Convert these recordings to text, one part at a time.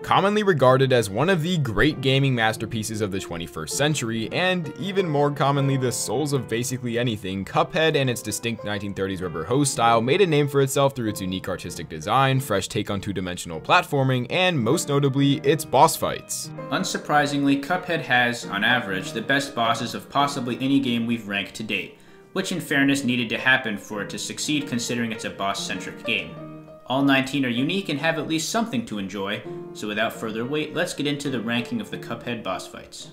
Commonly regarded as one of the great gaming masterpieces of the 21st century, and even more commonly the souls of basically anything, Cuphead and its distinct 1930s rubber hose style made a name for itself through its unique artistic design, fresh take on two-dimensional platforming, and most notably, its boss fights. Unsurprisingly, Cuphead has, on average, the best bosses of possibly any game we've ranked to date, which in fairness needed to happen for it to succeed considering it's a boss-centric game. All 19 are unique and have at least something to enjoy, so without further wait, let's get into the ranking of the Cuphead boss fights.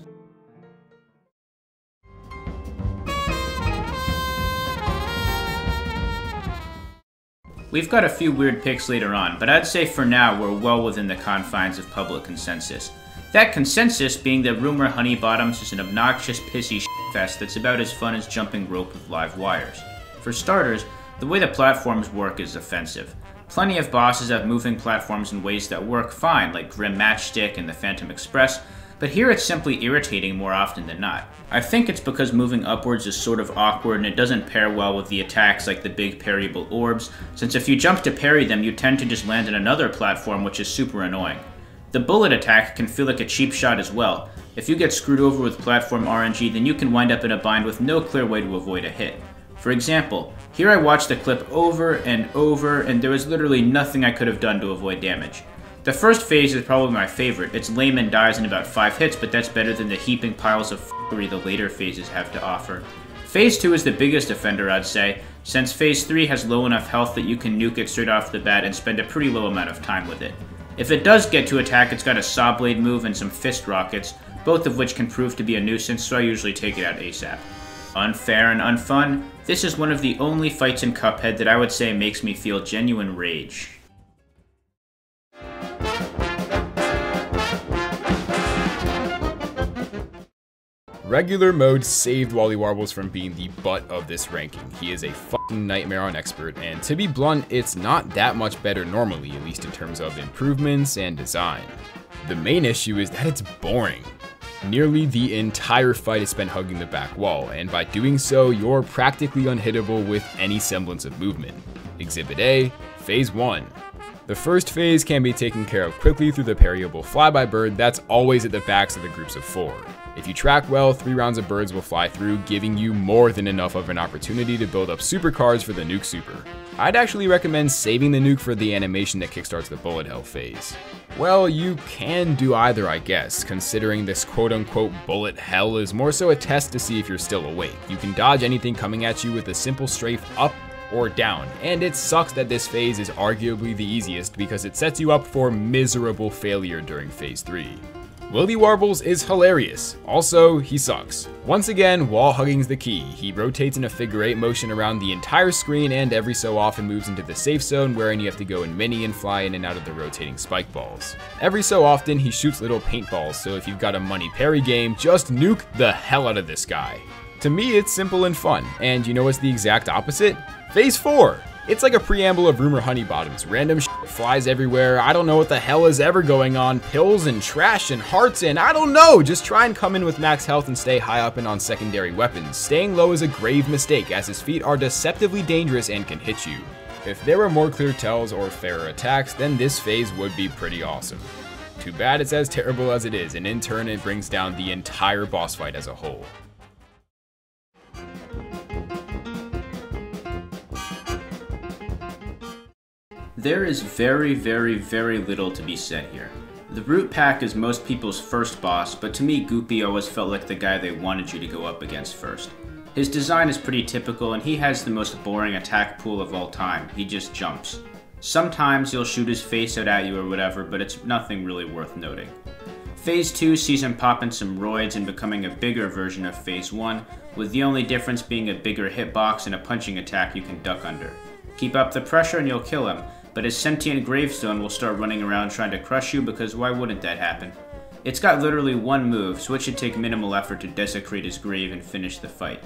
We've got a few weird picks later on, but I'd say for now we're well within the confines of public consensus. That consensus being that Rumor Honeybottoms is an obnoxious, pissy shitfest that's about as fun as jumping rope with live wires. For starters, the way the platforms work is offensive. Plenty of bosses have moving platforms in ways that work fine, like Grim Matchstick and the Phantom Express, but here it's simply irritating more often than not. I think it's because moving upwards is sort of awkward and it doesn't pair well with the attacks like the big parryable orbs, since if you jump to parry them you tend to just land in another platform, which is super annoying. The bullet attack can feel like a cheap shot as well. If you get screwed over with platform RNG, then you can wind up in a bind with no clear way to avoid a hit. For example, here I watched the clip over and over, and there was literally nothing I could have done to avoid damage. The first phase is probably my favorite. It's lame and dies in about 5 hits, but that's better than the heaping piles of f***ery the later phases have to offer. Phase 2 is the biggest offender, I'd say, since Phase 3 has low enough health that you can nuke it straight off the bat and spend a pretty low amount of time with it. If it does get to attack, it's got a saw blade move and some fist rockets, both of which can prove to be a nuisance, so I usually take it out ASAP. Unfair and unfun, this is one of the only fights in Cuphead that I would say makes me feel genuine rage. Regular mode saved Wally Warbles from being the butt of this ranking. He is a fucking nightmare on expert, and to be blunt, it's not that much better normally, at least in terms of improvements and design. The main issue is that it's boring. Nearly the entire fight is spent hugging the back wall, and by doing so, you're practically unhittable with any semblance of movement. Exhibit A, Phase 1. The first phase can be taken care of quickly through the parryable flyby bird that's always at the backs of the groups of 4. If you track well, 3 rounds of birds will fly through, giving you more than enough of an opportunity to build up super cards for the nuke super. I'd actually recommend saving the nuke for the animation that kickstarts the bullet hell phase. Well, you can do either, I guess, considering this quote-unquote bullet hell is more so a test to see if you're still awake. You can dodge anything coming at you with a simple strafe up or down, and it sucks that this phase is arguably the easiest because it sets you up for miserable failure during Phase 3. Willy Warbles is hilarious. Also, he sucks. Once again, wall hugging's the key. He rotates in a figure 8 motion around the entire screen and every so often moves into the safe zone wherein you have to go in mini and fly in and out of the rotating spike balls. Every so often, he shoots little paintballs, so if you've got a money parry game, just nuke the hell out of this guy. To me, it's simple and fun, and you know what's the exact opposite? Phase 4! It's like a preamble of Rumor Honeybottoms. Random shit flies everywhere, I don't know what the hell is ever going on, pills and trash and hearts and I don't know! Just try and come in with max health and stay high up and on secondary weapons. Staying low is a grave mistake as his feet are deceptively dangerous and can hit you. If there were more clear tells or fairer attacks, then this phase would be pretty awesome. Too bad it's as terrible as it is, and in turn it brings down the entire boss fight as a whole. There is very little to be said here. The Root Pack is most people's first boss, but to me Goopy always felt like the guy they wanted you to go up against first. His design is pretty typical and he has the most boring attack pool of all time. He just jumps. Sometimes he'll shoot his face out at you or whatever, but it's nothing really worth noting. Phase 2 sees him popping some roids and becoming a bigger version of Phase 1, with the only difference being a bigger hitbox and a punching attack you can duck under. Keep up the pressure and you'll kill him, but his sentient gravestone will start running around trying to crush you because why wouldn't that happen? It's got literally one move, so it should take minimal effort to desecrate his grave and finish the fight.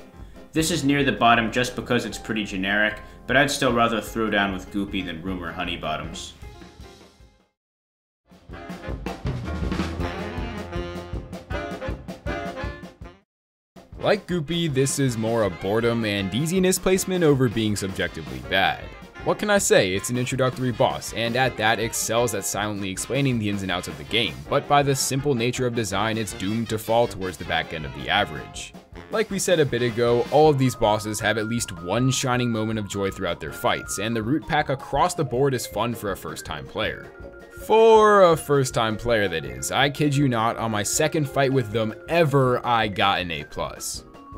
This is near the bottom just because it's pretty generic, but I'd still rather throw down with Goopy than Rumor Honeybottoms. Like Goopy, this is more a boredom and easiness placement over being subjectively bad. What can I say, it's an introductory boss, and at that excels at silently explaining the ins and outs of the game, but by the simple nature of design, it's doomed to fall towards the back end of the average. Like we said a bit ago, all of these bosses have at least one shining moment of joy throughout their fights, and the root pack across the board is fun for a first time player. For a first time player that is, I kid you not, on my second fight with them ever, I got an A+.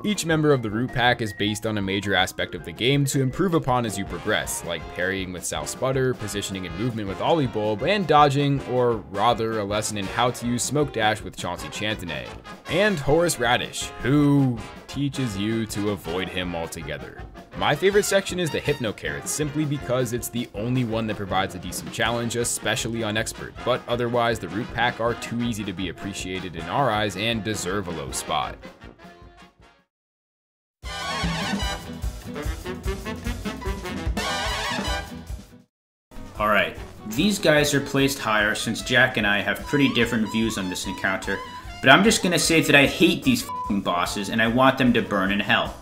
Each member of the root pack is based on a major aspect of the game to improve upon as you progress, like parrying with Sal Sputter, positioning and movement with Ollie Bulb, and dodging, or rather a lesson in how to use Smoke Dash with Chauncey Chantenay. And Horace Radish, who teaches you to avoid him altogether. My favorite section is the Hypno Carrots, simply because it's the only one that provides a decent challenge, especially on Expert, but otherwise the root pack are too easy to be appreciated in our eyes and deserve a low spot. Alright, these guys are placed higher since Jack and I have pretty different views on this encounter, but I'm just gonna say that I hate these f***ing bosses and I want them to burn in hell.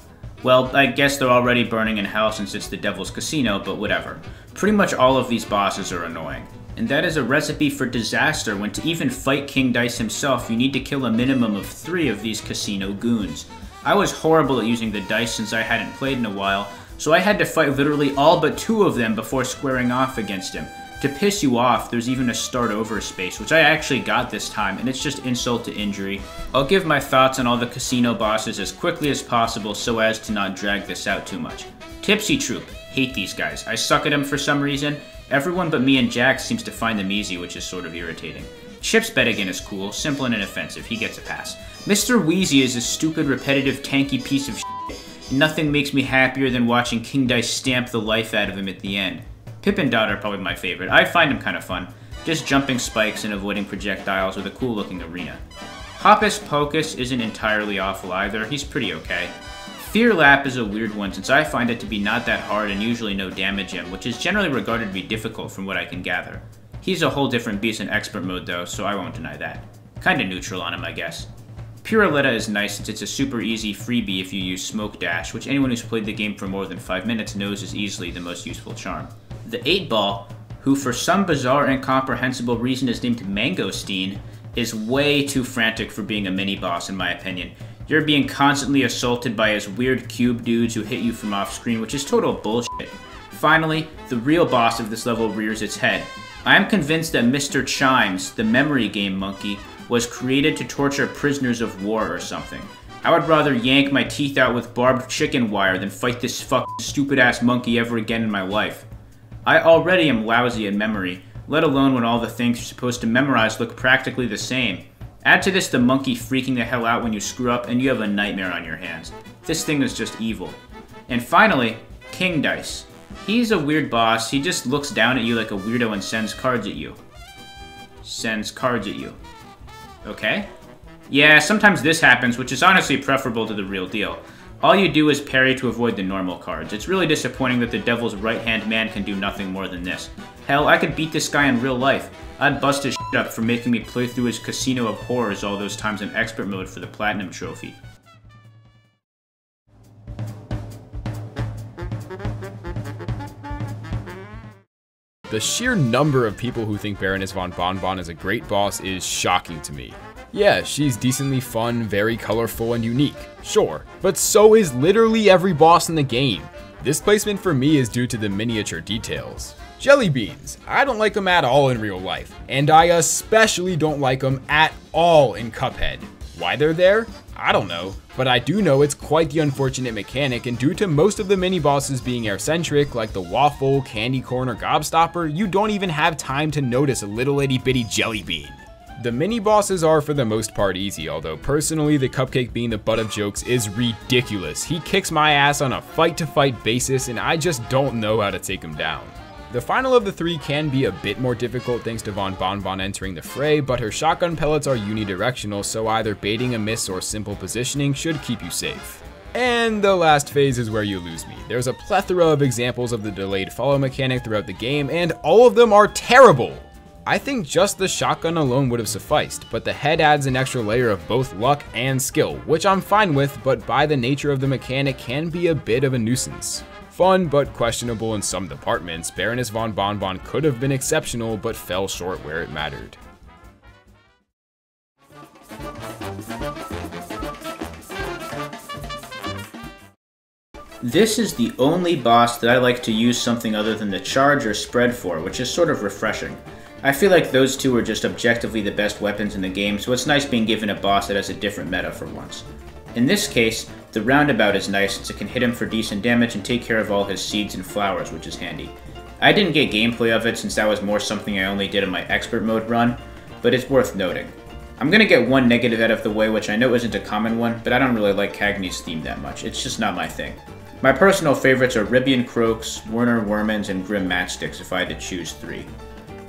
Well, I guess they're already burning in hell since it's the Devil's Casino, but whatever. Pretty much all of these bosses are annoying. And that is a recipe for disaster when to even fight King Dice himself, you need to kill a minimum of 3 of these casino goons. I was horrible at using the dice since I hadn't played in a while, so I had to fight literally all but 2 of them before squaring off against him. To piss you off, there's even a start over space, which I actually got this time, and it's just insult to injury. I'll give my thoughts on all the casino bosses as quickly as possible so as to not drag this out too much. Tipsy Troop, hate these guys. I suck at them for some reason. Everyone but me and Jack seems to find them easy, which is sort of irritating. Chips Bedigan is cool, simple and inoffensive, he gets a pass. Mr. Wheezy is a stupid, repetitive, tanky piece of shit. Nothing makes me happier than watching King Dice stamp the life out of him at the end. Pip and Dot are probably my favorite. I find him kind of fun. Just jumping spikes and avoiding projectiles with a cool looking arena. Hoppus Pocus isn't entirely awful either. He's pretty okay. Fear Lap is a weird one since I find it to be not that hard and usually no damage him, which is generally regarded to be difficult from what I can gather. He's a whole different beast in expert mode though, so I won't deny that. Kinda neutral on him, I guess. Puraletta is nice since it's a super easy freebie if you use Smoke Dash, which anyone who's played the game for more than 5 minutes knows is easily the most useful charm. The 8-Ball, who for some bizarre incomprehensible reason is named Mangosteen, is way too frantic for being a mini-boss in my opinion. You're being constantly assaulted by his weird cube dudes who hit you from off-screen, which is total bullshit. Finally, the real boss of this level rears its head. I am convinced that Mr. Chimes, the memory game monkey, was created to torture prisoners of war or something. I would rather yank my teeth out with barbed chicken wire than fight this fucking stupid-ass monkey ever again in my life. I already am lousy at memory, let alone when all the things you're supposed to memorize look practically the same. Add to this the monkey freaking the hell out when you screw up and you have a nightmare on your hands. This thing is just evil. And finally, King Dice. He's a weird boss, he just looks down at you like a weirdo and sends cards at you. Sends cards at you. Okay? Yeah, sometimes this happens, which is honestly preferable to the real deal. All you do is parry to avoid the normal cards. It's really disappointing that the devil's right-hand man can do nothing more than this. Hell, I could beat this guy in real life. I'd bust his shit up for making me play through his Casino of Horrors all those times in expert mode for the Platinum Trophy. The sheer number of people who think Baroness von Bonbon is a great boss is shocking to me. Yeah, she's decently fun, very colorful, and unique, sure, but so is literally every boss in the game. This placement for me is due to the miniature details. Jelly beans, I don't like them at all in real life, and I especially don't like them at all in Cuphead. Why they're there? I don't know, but I do know it's quite the unfortunate mechanic, and due to most of the mini-bosses being air-centric, like the Waffle, Candy Corn, or Gobstopper, you don't even have time to notice a little itty-bitty jelly bean. The mini-bosses are for the most part easy, although personally the Cupcake being the butt of jokes is ridiculous. He kicks my ass on a fight-to-fight basis, and I just don't know how to take him down. The final of the 3 can be a bit more difficult thanks to Von Bonbon entering the fray, but her shotgun pellets are unidirectional, so either baiting a miss or simple positioning should keep you safe. And the last phase is where you lose me. There's a plethora of examples of the delayed follow mechanic throughout the game, and all of them are terrible! I think just the shotgun alone would have sufficed, but the head adds an extra layer of both luck and skill, which I'm fine with, but by the nature of the mechanic can be a bit of a nuisance. Fun, but questionable in some departments, Baroness von Bonbon could have been exceptional, but fell short where it mattered. This is the only boss that I like to use something other than the charge or spread for, which is sort of refreshing. I feel like those two are just objectively the best weapons in the game, so it's nice being given a boss that has a different meta for once. In this case, the roundabout is nice since it can hit him for decent damage and take care of all his seeds and flowers, which is handy. I didn't get gameplay of it since that was more something I only did in my expert mode run, but it's worth noting. I'm gonna get one negative out of the way, which I know isn't a common one, but I don't really like Cagney's theme that much. It's just not my thing. My personal favorites are Ribbian Croaks, Werner Wermans, and Grim Matchsticks if I had to choose 3.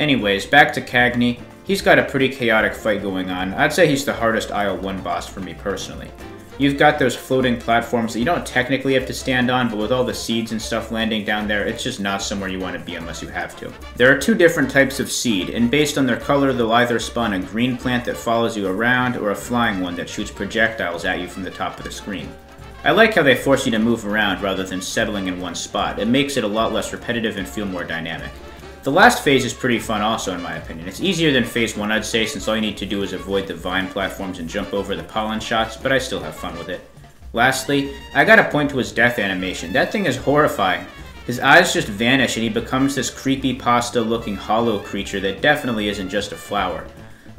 Anyways, back to Cagney. He's got a pretty chaotic fight going on. I'd say he's the hardest Isle 1 boss for me personally. You've got those floating platforms that you don't technically have to stand on, but with all the seeds and stuff landing down there, it's just not somewhere you want to be unless you have to. There are 2 different types of seed, and based on their color, they'll either spawn a green plant that follows you around, or a flying one that shoots projectiles at you from the top of the screen. I like how they force you to move around rather than settling in one spot. It makes it a lot less repetitive and feel more dynamic. The last phase is pretty fun also in my opinion. It's easier than phase 1 I'd say, since all you need to do is avoid the vine platforms and jump over the pollen shots, but I still have fun with it. Lastly, I gotta point to his death animation. That thing is horrifying. His eyes just vanish and he becomes this creepy pasta looking hollow creature that definitely isn't just a flower.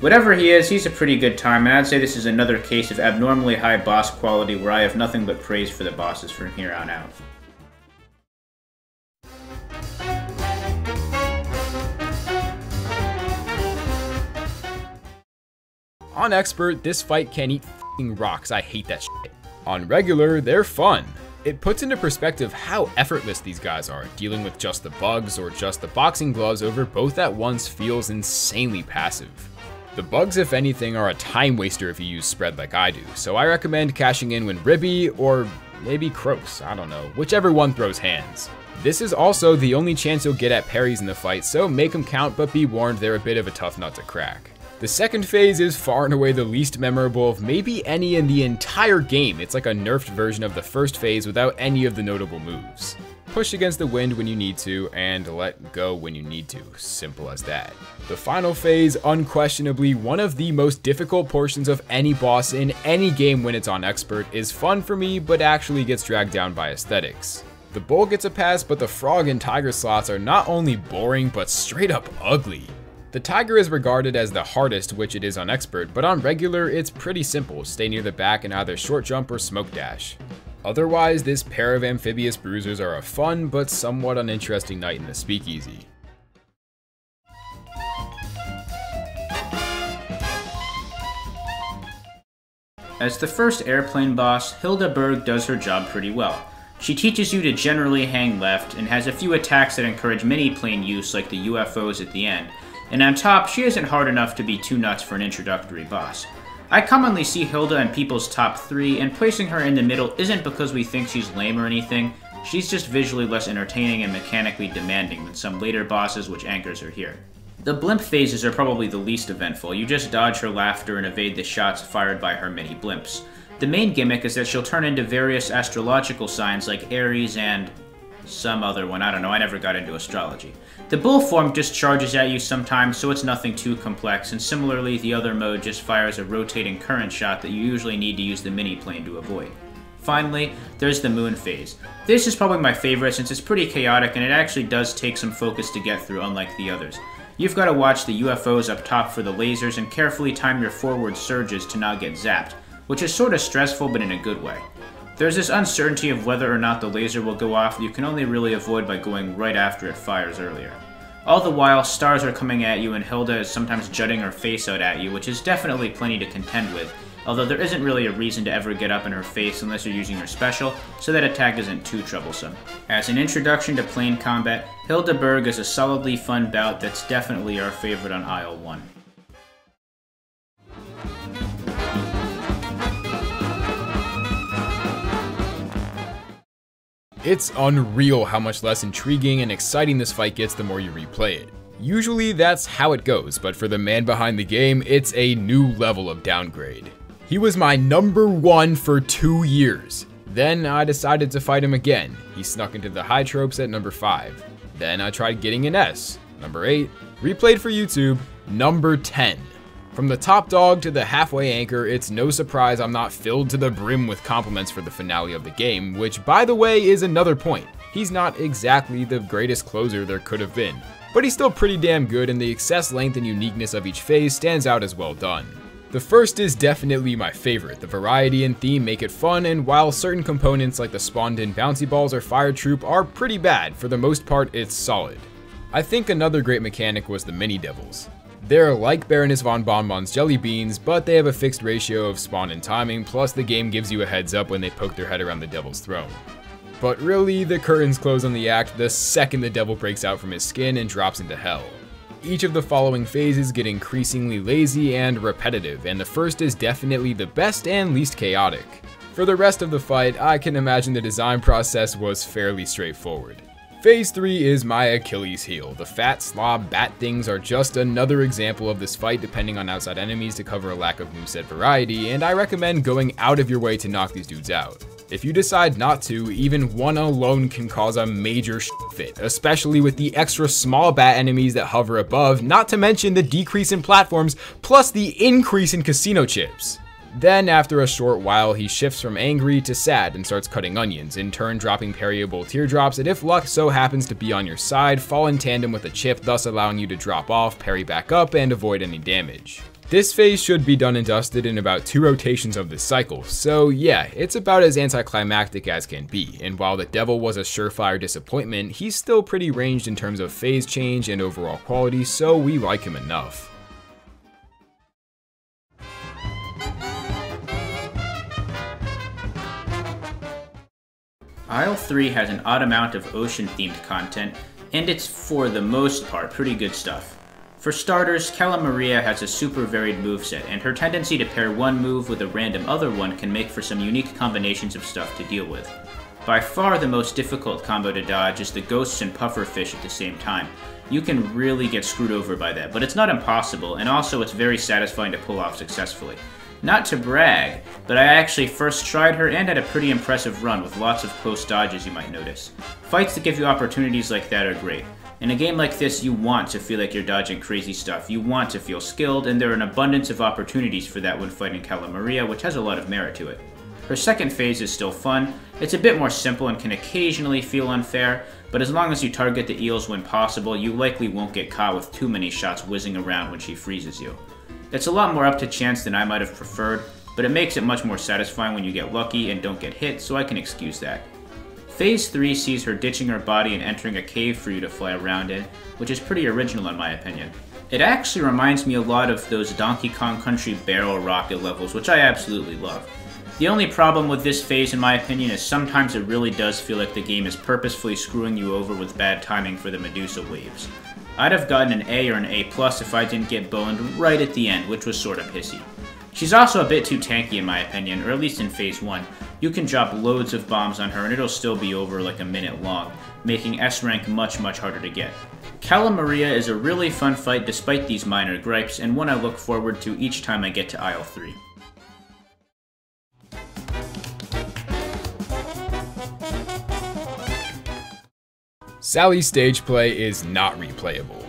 Whatever he is, he's a pretty good time, and I'd say this is another case of abnormally high boss quality where I have nothing but praise for the bosses from here on out. On Expert, this fight can eat f***ing rocks. I hate that shit. On Regular, they're fun. It puts into perspective how effortless these guys are. Dealing with just the bugs or just the boxing gloves over both at once feels insanely passive. The bugs, if anything, are a time waster if you use spread like I do, so I recommend cashing in when Ribby, or maybe Croaks, I don't know, whichever one throws hands. This is also the only chance you'll get at parries in the fight, so make them count, but be warned they're a bit of a tough nut to crack. The second phase is far and away the least memorable of maybe any in the entire game. It's like a nerfed version of the first phase without any of the notable moves. Push against the wind when you need to, and let go when you need to. Simple as that. The final phase, unquestionably one of the most difficult portions of any boss in any game when it's on Expert, is fun for me, but actually gets dragged down by aesthetics. The bull gets a pass, but the frog and tiger slots are not only boring, but straight up ugly. The tiger is regarded as the hardest, which it is on Expert, but on Regular, it's pretty simple. Stay near the back and either short jump or smoke dash. Otherwise, this pair of amphibious bruisers are a fun, but somewhat uninteresting night in the speakeasy. As the first airplane boss, Hilda Berg does her job pretty well. She teaches you to generally hang left, and has a few attacks that encourage mini-plane use like the UFOs at the end. And on top, she isn't hard enough to be too nuts for an introductory boss. I commonly see Hilda in people's top 3, and placing her in the middle isn't because we think she's lame or anything, she's just visually less entertaining and mechanically demanding than some later bosses, which anchors her here. The blimp phases are probably the least eventful. You just dodge her laughter and evade the shots fired by her mini blimps. The main gimmick is that she'll turn into various astrological signs like Aries and some other one, I don't know, I never got into astrology. The bull form just charges at you sometimes, so it's nothing too complex, and similarly the other mode just fires a rotating current shot that you usually need to use the mini plane to avoid. Finally, there's the moon phase. This is probably my favorite since it's pretty chaotic and it actually does take some focus to get through, unlike the others. You've got to watch the UFOs up top for the lasers and carefully time your forward surges to not get zapped, which is sort of stressful but in a good way. There's this uncertainty of whether or not the laser will go off that you can only really avoid by going right after it fires earlier. All the while, stars are coming at you and Hilda is sometimes jutting her face out at you, which is definitely plenty to contend with, although there isn't really a reason to ever get up in her face unless you're using her special, so that attack isn't too troublesome. As an introduction to plane combat, Hilda Berg is a solidly fun bout that's definitely our favorite on Isle 1. It's unreal how much less intriguing and exciting this fight gets the more you replay it. Usually that's how it goes, but for the man behind the game, it's a new level of downgrade. He was my number 1 for 2 years. Then I decided to fight him again. He snuck into the high tropes at number 5. Then I tried getting an S, number 8, replayed for YouTube, number 10. From the top dog to the halfway anchor, it's no surprise I'm not filled to the brim with compliments for the finale of the game, which by the way is another point. He's not exactly the greatest closer there could have been, but he's still pretty damn good, and the excess length and uniqueness of each phase stands out as well done. The first is definitely my favorite. The variety and theme make it fun, and while certain components like the spawned in bouncy balls or fire troop are pretty bad, for the most part it's solid. I think another great mechanic was the mini devils. They're like Baroness von Bonbon's jelly beans, but they have a fixed ratio of spawn and timing, plus the game gives you a heads up when they poke their head around the devil's throne. But really, the curtains close on the act the second the devil breaks out from his skin and drops into hell. Each of the following phases get increasingly lazy and repetitive, and the first is definitely the best and least chaotic. For the rest of the fight, I can imagine the design process was fairly straightforward. Phase 3 is my Achilles heel. The fat slob bat things are just another example of this fight depending on outside enemies to cover a lack of moveset variety, and I recommend going out of your way to knock these dudes out. If you decide not to, even one alone can cause a major fit, especially with the extra small bat enemies that hover above, not to mention the decrease in platforms, plus the increase in casino chips. Then, after a short while, he shifts from angry to sad and starts cutting onions, in turn dropping parryable teardrops that if luck so happens to be on your side, fall in tandem with a chip, thus allowing you to drop off, parry back up, and avoid any damage. This phase should be done and dusted in about 2 rotations of this cycle, so yeah, it's about as anticlimactic as can be, and while the devil was a surefire disappointment, he's still pretty ranged in terms of phase change and overall quality, so we like him enough. Isle 3 has an odd amount of ocean-themed content, and it's, for the most part, pretty good stuff. For starters, Cala Maria has a super varied moveset, and her tendency to pair one move with a random other one can make for some unique combinations of stuff to deal with. By far the most difficult combo to dodge is the ghosts and pufferfish at the same time. You can really get screwed over by that, but it's not impossible, and also it's very satisfying to pull off successfully. Not to brag, but I actually first tried her and had a pretty impressive run with lots of close dodges you might notice. Fights that give you opportunities like that are great. In a game like this, you want to feel like you're dodging crazy stuff, you want to feel skilled, and there are an abundance of opportunities for that when fighting Cala Maria, which has a lot of merit to it. Her second phase is still fun, it's a bit more simple and can occasionally feel unfair, but as long as you target the eels when possible, you likely won't get caught with too many shots whizzing around when she freezes you. It's a lot more up to chance than I might have preferred, but it makes it much more satisfying when you get lucky and don't get hit, so I can excuse that. Phase 3 sees her ditching her body and entering a cave for you to fly around in, which is pretty original in my opinion. It actually reminds me a lot of those Donkey Kong Country barrel rocket levels, which I absolutely love. The only problem with this phase in my opinion is sometimes it really does feel like the game is purposefully screwing you over with bad timing for the Medusa waves. I'd have gotten an A or an A+ if I didn't get boned right at the end, which was sorta pissy. She's also a bit too tanky in my opinion, or at least in phase 1. You can drop loads of bombs on her and it'll still be over like a minute long, making S rank much harder to get. Cala Maria is a really fun fight despite these minor gripes, and one I look forward to each time I get to Isle 3. Sally's stage play is not replayable.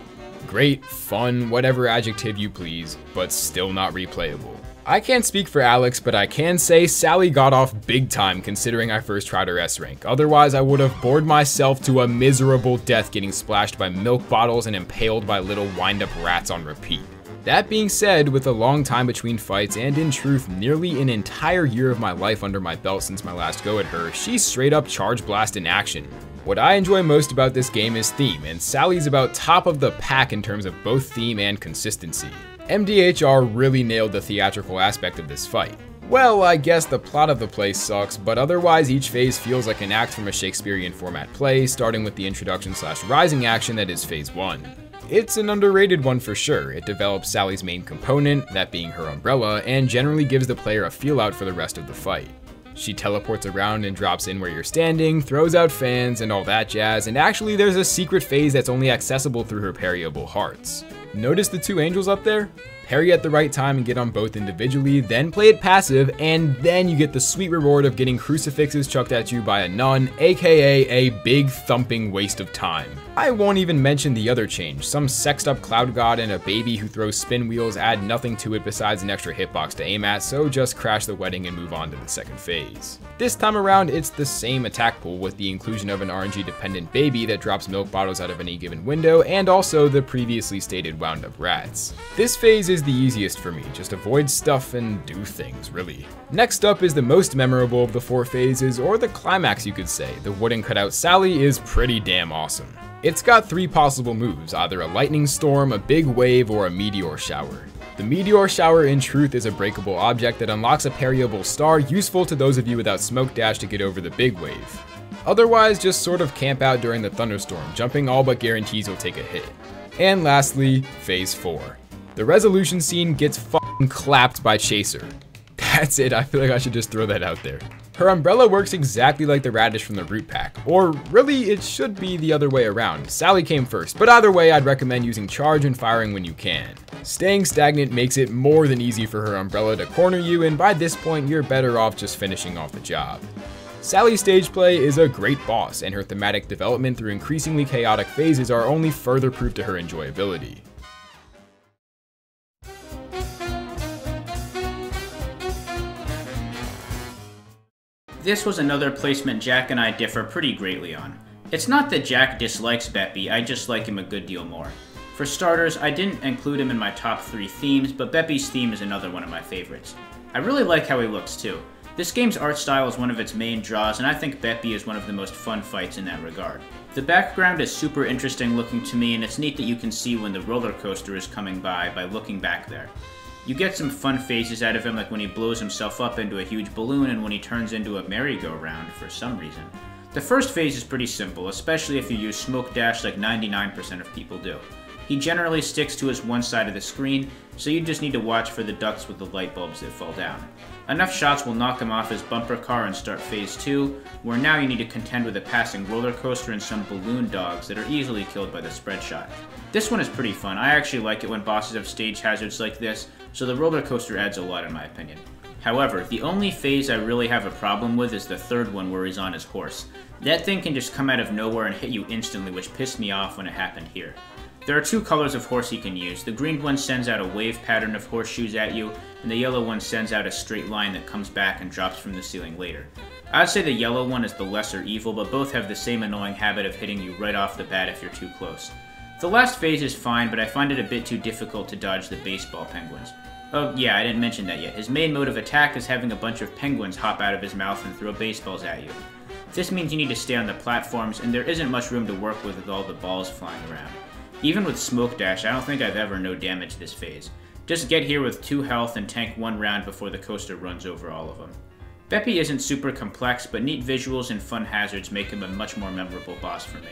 Great, fun, whatever adjective you please, but still not replayable. I can't speak for Alex, but I can say Sally got off big time considering I first tried her S rank. Otherwise, I would have bored myself to a miserable death getting splashed by milk bottles and impaled by little wind-up rats on repeat. That being said, with a long time between fights and in truth nearly an entire year of my life under my belt since my last go at her, she's straight up Charge Blast in action. What I enjoy most about this game is theme, and Sally's about top of the pack in terms of both theme and consistency. MDHR really nailed the theatrical aspect of this fight. Well, I guess the plot of the play sucks, but otherwise each phase feels like an act from a Shakespearean format play, starting with the introduction/rising action that is phase 1. It's an underrated one for sure. It develops Sally's main component, that being her umbrella, and generally gives the player a feel out for the rest of the fight. She teleports around and drops in where you're standing, throws out fans and all that jazz, and actually there's a secret phase that's only accessible through her parryable hearts. Notice the 2 angels up there? Parry at the right time and get on both individually, then play it passive, and then you get the sweet reward of getting crucifixes chucked at you by a nun, aka a big thumping waste of time. I won't even mention the other change. Some sexed up cloud god and a baby who throws spin wheels add nothing to it besides an extra hitbox to aim at, so just crash the wedding and move on to the second phase. This time around, it's the same attack pool with the inclusion of an RNG dependent baby that drops milk bottles out of any given window, and also the previously stated wound up rats. This phase is the easiest for me, just avoid stuff and do things, really. Next up is the most memorable of the 4 phases, or the climax you could say. The wooden cutout Sally is pretty damn awesome. It's got 3 possible moves, either a lightning storm, a big wave, or a meteor shower. The meteor shower in truth is a breakable object that unlocks a parryable star, useful to those of you without smoke dash to get over the big wave. Otherwise, just sort of camp out during the thunderstorm, jumping all but guarantees you'll take a hit. And lastly, phase 4. The resolution scene gets f***ing clapped by Chaser. That's it, I feel like I should just throw that out there. Her umbrella works exactly like the radish from the root pack, or really it should be the other way around. Sally came first, but either way I'd recommend using charge and firing when you can. Staying stagnant makes it more than easy for her umbrella to corner you, and by this point you're better off just finishing off the job. Sally's stage play is a great boss, and her thematic development through increasingly chaotic phases are only further proof to her enjoyability. This was another placement Jack and I differ pretty greatly on. It's not that Jack dislikes Beppy, I just like him a good deal more. For starters, I didn't include him in my top 3 themes, but Beppy's theme is another one of my favorites. I really like how he looks too. This game's art style is one of its main draws, and I think Beppy is one of the most fun fights in that regard. The background is super interesting looking to me, and it's neat that you can see when the roller coaster is coming by looking back there. You get some fun phases out of him, like when he blows himself up into a huge balloon and when he turns into a merry-go-round for some reason. The first phase is pretty simple, especially if you use smoke dash like 99% of people do. He generally sticks to his one side of the screen, so you just need to watch for the ducts with the light bulbs that fall down. Enough shots will knock him off his bumper car and start phase 2, where now you need to contend with a passing roller coaster and some balloon dogs that are easily killed by the spread shot. This one is pretty fun. I actually like it when bosses have stage hazards like this, so the roller coaster adds a lot in my opinion. However, the only phase I really have a problem with is the third one where he's on his horse. That thing can just come out of nowhere and hit you instantly, which pissed me off when it happened here. There are 2 colors of horse you can use. The green one sends out a wave pattern of horseshoes at you, and the yellow one sends out a straight line that comes back and drops from the ceiling later. I'd say the yellow one is the lesser evil, but both have the same annoying habit of hitting you right off the bat if you're too close. The last phase is fine, but I find it a bit too difficult to dodge the baseball penguins. Oh yeah, I didn't mention that yet. His main mode of attack is having a bunch of penguins hop out of his mouth and throw baseballs at you. This means you need to stay on the platforms, and there isn't much room to work with all the balls flying around. Even with smoke dash, I don't think I've ever no damage this phase. Just get here with 2 health and tank 1 round before the coaster runs over all of them. Beppy isn't super complex, but neat visuals and fun hazards make him a much more memorable boss for me.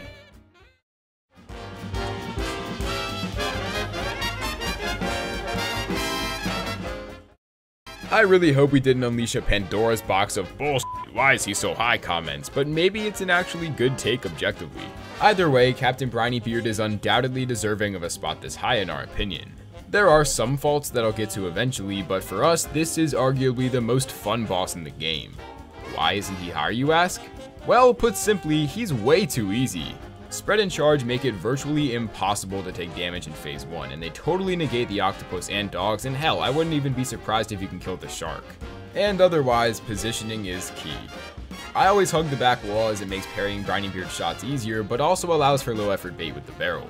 I really hope we didn't unleash a Pandora's box of bullshit, why is he so high comments, but maybe it's an actually good take objectively. Either way, Captain Briny Beard is undoubtedly deserving of a spot this high in our opinion. There are some faults that I'll get to eventually, but for us, this is arguably the most fun boss in the game. Why isn't he higher, you ask? Well, put simply, he's way too easy. Spread and charge make it virtually impossible to take damage in phase 1, and they totally negate the octopus and dogs, and hell, I wouldn't even be surprised if you can kill the shark. And otherwise, positioning is key. I always hug the back wall as it makes parrying Briny Beard shots easier, but also allows for low effort bait with the barrel.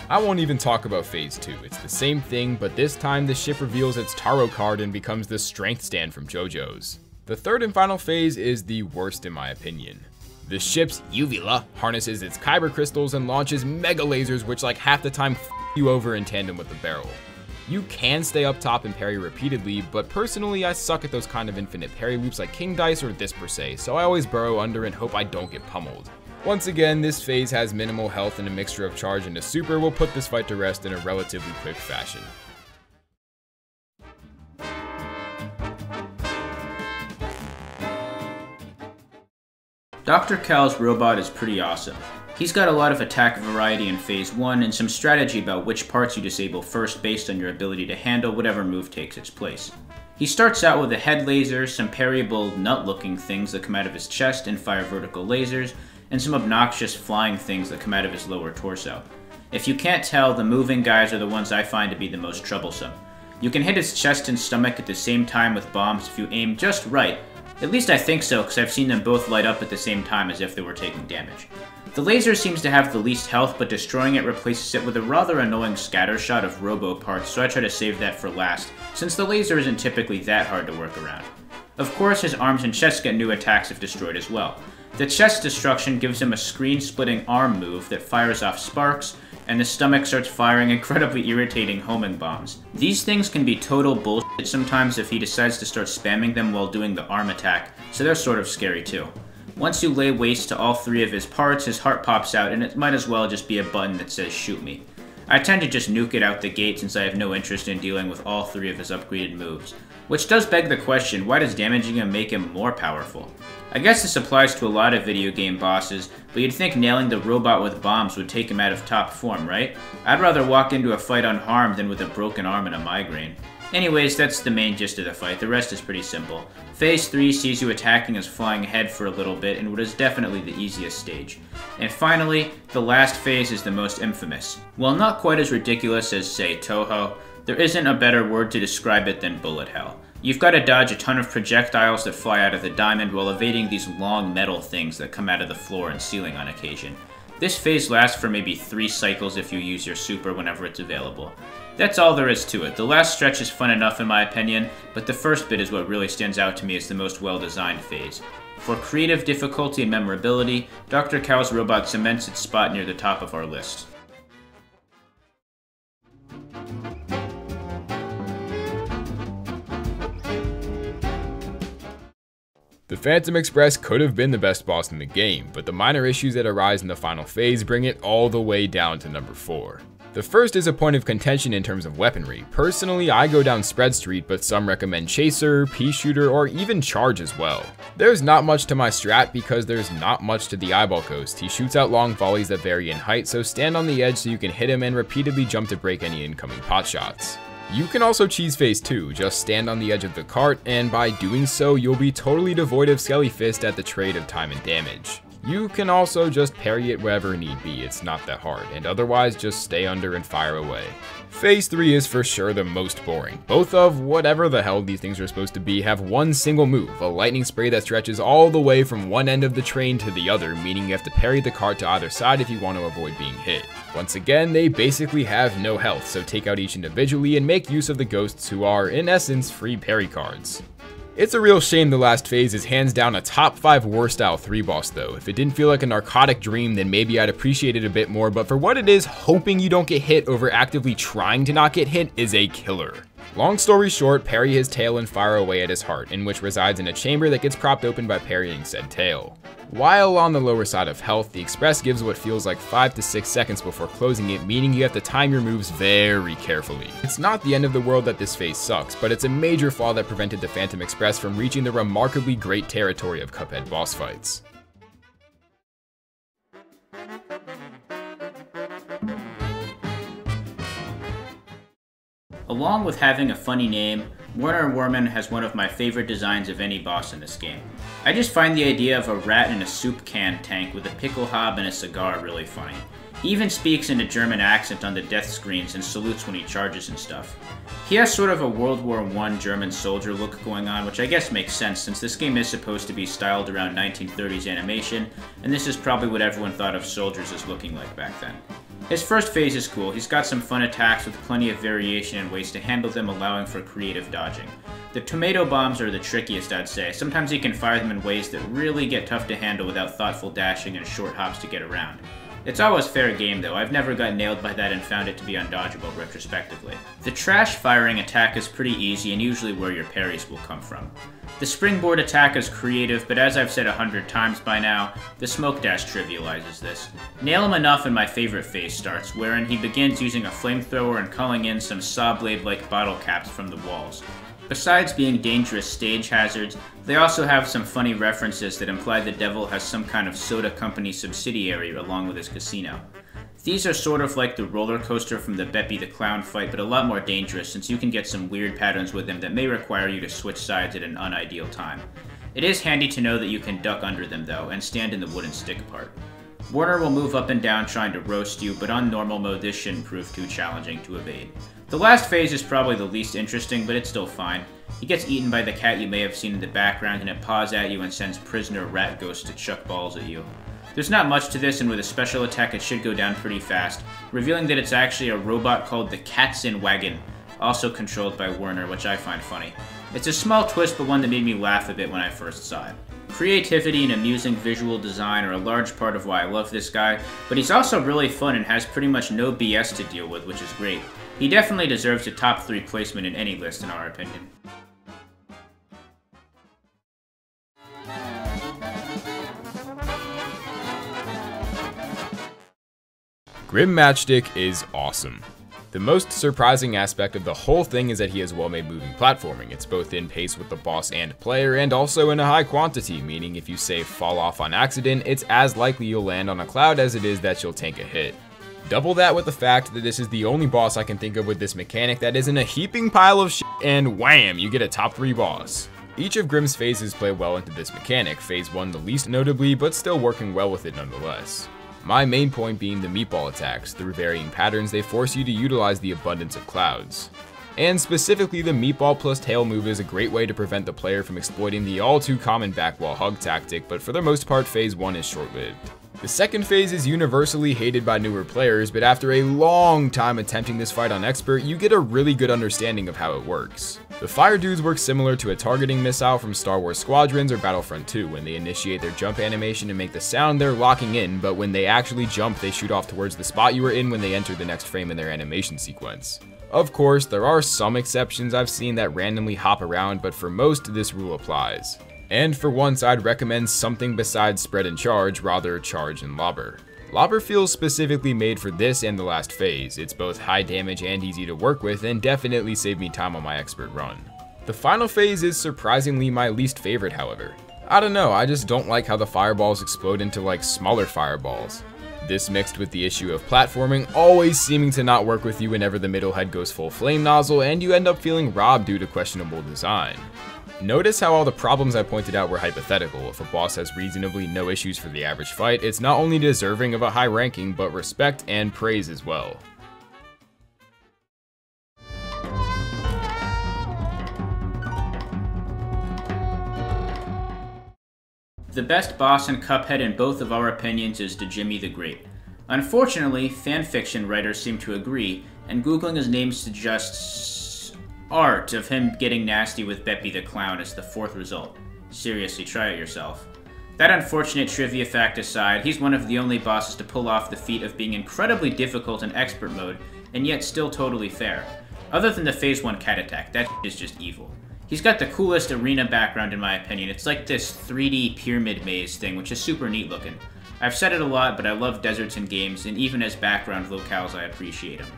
I won't even talk about phase 2, it's the same thing, but this time the ship reveals its Taro card and becomes the strength stand from JoJo's. The third and final phase is the worst in my opinion. The ship's uvula harnesses its kyber crystals and launches mega lasers which like half the time f you over in tandem with the barrel. You can stay up top and parry repeatedly, but personally I suck at those kind of infinite parry loops like King Dice or this per se, so I always burrow under and hope I don't get pummeled. Once again, this phase has minimal health and a mixture of charge and a super will put this fight to rest in a relatively quick fashion. Dr. Cal's robot is pretty awesome. He's got a lot of attack variety in Phase 1 and some strategy about which parts you disable first based on your ability to handle whatever move takes its place. He starts out with a head laser, some parryable nut-looking things that come out of his chest and fire vertical lasers, and some obnoxious flying things that come out of his lower torso. If you can't tell, the moving guys are the ones I find to be the most troublesome. You can hit his chest and stomach at the same time with bombs if you aim just right. At least I think so, because I've seen them both light up at the same time as if they were taking damage. The laser seems to have the least health, but destroying it replaces it with a rather annoying scattershot of robo parts, so I try to save that for last, since the laser isn't typically that hard to work around. Of course, his arms and chest get new attacks if destroyed as well. The chest destruction gives him a screen-splitting arm move that fires off sparks, and the stomach starts firing incredibly irritating homing bombs. These things can be total bullshit sometimes if he decides to start spamming them while doing the arm attack, so they're sort of scary too. Once you lay waste to all three of his parts, his heart pops out, and it might as well just be a button that says shoot me. I tend to just nuke it out the gate since I have no interest in dealing with all three of his upgraded moves. Which does beg the question, why does damaging him make him more powerful? I guess this applies to a lot of video game bosses, but you'd think nailing the robot with bombs would take him out of top form, right? I'd rather walk into a fight unharmed than with a broken arm and a migraine. Anyways, that's the main gist of the fight, the rest is pretty simple. Phase 3 sees you attacking his flying head for a little bit in what is definitely the easiest stage. And finally, the last phase is the most infamous. While not quite as ridiculous as, say, Toho, there isn't a better word to describe it than bullet hell. You've got to dodge a ton of projectiles that fly out of the diamond while evading these long metal things that come out of the floor and ceiling on occasion. This phase lasts for maybe 3 cycles if you use your super whenever it's available. That's all there is to it. The last stretch is fun enough in my opinion, but the first bit is what really stands out to me as the most well-designed phase. For creative difficulty and memorability, Dr. Cow's robot cements its spot near the top of our list. The Phantom Express could have been the best boss in the game, but the minor issues that arise in the final phase bring it all the way down to number 4. The first is a point of contention in terms of weaponry. Personally, I go down Spread Street, but some recommend Chaser, Pea Shooter, or even Charge as well. There's not much to my strat because there's not much to the Eyeball Ghost. He shoots out long volleys that vary in height, so stand on the edge so you can hit him and repeatedly jump to break any incoming pot shots. You can also cheese phase 2, just stand on the edge of the cart, and by doing so, you'll be totally devoid of Skelly Fist at the trade of time and damage. You can also just parry it wherever need be, it's not that hard, and otherwise just stay under and fire away. Phase 3 is for sure the most boring. Both of whatever the hell these things are supposed to be have one single move, a lightning spray that stretches all the way from one end of the train to the other, meaning you have to parry the cart to either side if you want to avoid being hit. Once again, they basically have no health, so take out each individually and make use of the ghosts who are, in essence, free parry cards. It's a real shame the last phase is hands down a top 5 war style 3 boss though. If it didn't feel like a narcotic dream, then maybe I'd appreciate it a bit more, but for what it is, hoping you don't get hit over actively trying to not get hit is a killer. Long story short, parry his tail and fire away at his heart, in which resides in a chamber that gets propped open by parrying said tail. While on the lower side of health, the Express gives what feels like 5 to 6 seconds before closing it, meaning you have to time your moves very carefully. It's not the end of the world that this phase sucks, but it's a major flaw that prevented the Phantom Express from reaching the remarkably great territory of Cuphead boss fights. Along with having a funny name, Werner Werman has one of my favorite designs of any boss in this game. I just find the idea of a rat in a soup can tank with a pickle hob and a cigar really funny. He even speaks in a German accent on the death screens and salutes when he charges and stuff. He has sort of a World War I German soldier look going on, which I guess makes sense since this game is supposed to be styled around 1930s animation, and this is probably what everyone thought of soldiers as looking like back then. His first phase is cool. He's got some fun attacks with plenty of variation and ways to handle them, allowing for creative dodging. The tomato bombs are the trickiest, I'd say. Sometimes you can fire them in ways that really get tough to handle without thoughtful dashing and short hops to get around. It's always fair game though. I've never got nailed by that and found it to be undodgeable retrospectively. The trash firing attack is pretty easy and usually where your parries will come from. The springboard attack is creative, but as I've said 100 times by now, the smoke dash trivializes this. Nail him enough and my favorite phase starts, wherein he begins using a flamethrower and culling in some saw blade-like bottle caps from the walls. Besides being dangerous stage hazards, they also have some funny references that imply the devil has some kind of soda company subsidiary along with his casino. These are sort of like the roller coaster from the Beppy the Clown fight, but a lot more dangerous since you can get some weird patterns with them that may require you to switch sides at an unideal time. It is handy to know that you can duck under them though, and stand in the wooden stick part. Warner will move up and down trying to roast you, but on normal mode this shouldn't prove too challenging to evade. The last phase is probably the least interesting, but it's still fine. He gets eaten by the cat you may have seen in the background, and it paws at you and sends prisoner rat ghosts to chuck balls at you. There's not much to this, and with a special attack it should go down pretty fast, revealing that it's actually a robot called the Katzin Wagon, also controlled by Werner, which I find funny. It's a small twist, but one that made me laugh a bit when I first saw it. Creativity and amusing visual design are a large part of why I love this guy, but he's also really fun and has pretty much no BS to deal with, which is great. He definitely deserves a top 3 placement in any list in our opinion. Grim Matchstick is awesome. The most surprising aspect of the whole thing is that he has well-made moving platforming. It's both in pace with the boss and player, and also in a high quantity, meaning if you say fall off on accident, it's as likely you'll land on a cloud as it is that you'll tank a hit. Double that with the fact that this is the only boss I can think of with this mechanic that isn't a heaping pile of shit, and wham, you get a top 3 boss. Each of Grim's phases play well into this mechanic, phase 1 the least notably, but still working well with it nonetheless. My main point being the meatball attacks. Through varying patterns, they force you to utilize the abundance of clouds. And specifically, the meatball plus tail move is a great way to prevent the player from exploiting the all too common backwall hug tactic, but for the most part, phase 1 is short-lived. The second phase is universally hated by newer players, but after a long time attempting this fight on expert, you get a really good understanding of how it works. The fire dudes work similar to a targeting missile from Star Wars Squadrons or Battlefront 2 when they initiate their jump animation and make the sound they're locking in, but when they actually jump they shoot off towards the spot you were in when they enter the next frame in their animation sequence. Of course, there are some exceptions I've seen that randomly hop around, but for most this rule applies. And for once I'd recommend something besides spread and charge, rather charge and lobber. Lobber feels specifically made for this and the last phase. It's both high damage and easy to work with, and definitely saved me time on my expert run. The final phase is surprisingly my least favorite, however. I don't know, I just don't like how the fireballs explode into like smaller fireballs. This mixed with the issue of platforming always seeming to not work with you whenever the middle head goes full flame nozzle, and you end up feeling robbed due to questionable design. Notice how all the problems I pointed out were hypothetical. If a boss has reasonably no issues for the average fight, it's not only deserving of a high ranking, but respect and praise as well. The best boss in Cuphead in both of our opinions is Jimmy the Great. Unfortunately, fanfiction writers seem to agree, and googling his name suggests art of him getting nasty with Beppy the Clown as the 4th result. Seriously, try it yourself. That unfortunate trivia fact aside, he's one of the only bosses to pull off the feat of being incredibly difficult in expert mode, and yet still totally fair. Other than the phase 1 cat attack, that is just evil. He's got the coolest arena background in my opinion. It's like this 3D pyramid maze thing, which is super neat looking. I've said it a lot, but I love deserts in games, and even as background locales I appreciate him.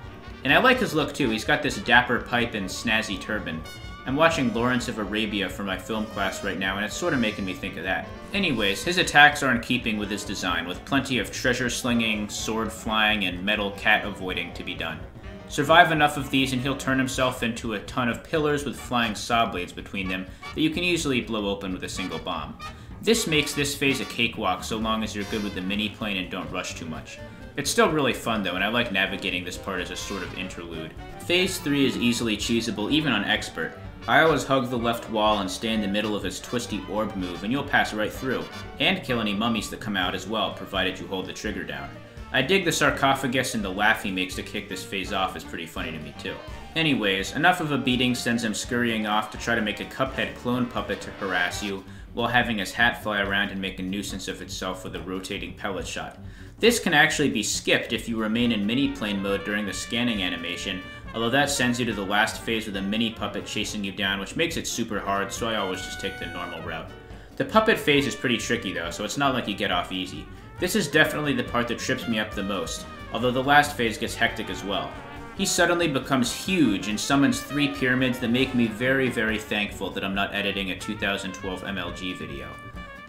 And I like his look too. He's got this dapper pipe and snazzy turban. I'm watching Lawrence of Arabia for my film class right now, and it's sort of making me think of that. Anyways, his attacks are in keeping with his design, with plenty of treasure slinging, sword flying, and metal cat avoiding to be done. Survive enough of these and he'll turn himself into a ton of pillars with flying saw blades between them that you can easily blow open with a single bomb. This makes this phase a cakewalk so long as you're good with the mini-plane and don't rush too much. It's still really fun though, and I like navigating this part as a sort of interlude. Phase 3 is easily cheesable even on expert. I always hug the left wall and stay in the middle of his twisty orb move, and you'll pass right through, and kill any mummies that come out as well, provided you hold the trigger down. I dig the sarcophagus, and the laugh he makes to kick this phase off is pretty funny to me too. Anyways, enough of a beating sends him scurrying off to try to make a Cuphead clone puppet to harass you, while having his hat fly around and make a nuisance of itself with a rotating pellet shot. This can actually be skipped if you remain in mini-plane mode during the scanning animation, although that sends you to the last phase with a mini-puppet chasing you down, which makes it super hard, so I always just take the normal route. The puppet phase is pretty tricky though, so it's not like you get off easy. This is definitely the part that trips me up the most, although the last phase gets hectic as well. He suddenly becomes huge and summons 3 pyramids that make me very, very thankful that I'm not editing a 2012 MLG video.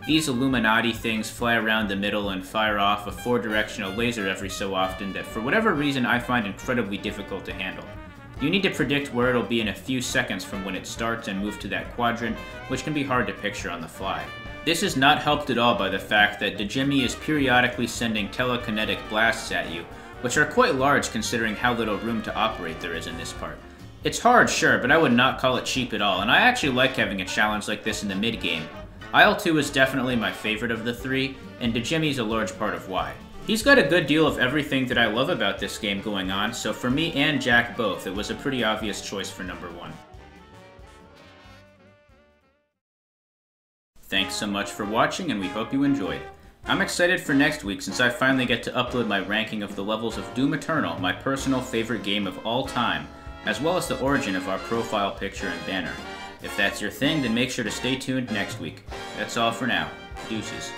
These Illuminati things fly around the middle and fire off a 4-directional laser every so often that for whatever reason I find incredibly difficult to handle. You need to predict where it'll be in a few seconds from when it starts and move to that quadrant, which can be hard to picture on the fly. This is not helped at all by the fact that Djimmi is periodically sending telekinetic blasts at you, which are quite large considering how little room to operate there is in this part. It's hard, sure, but I would not call it cheap at all, and I actually like having a challenge like this in the mid-game. Isle 2 is definitely my favorite of the three, and Djimmi is a large part of why. He's got a good deal of everything that I love about this game going on, so for me and Jack both, it was a pretty obvious choice for number 1. Thanks so much for watching, and we hope you enjoyed. I'm excited for next week since I finally get to upload my ranking of the levels of Doom Eternal, my personal favorite game of all time, as well as the origin of our profile picture and banner. If that's your thing, then make sure to stay tuned next week. That's all for now. Deuces.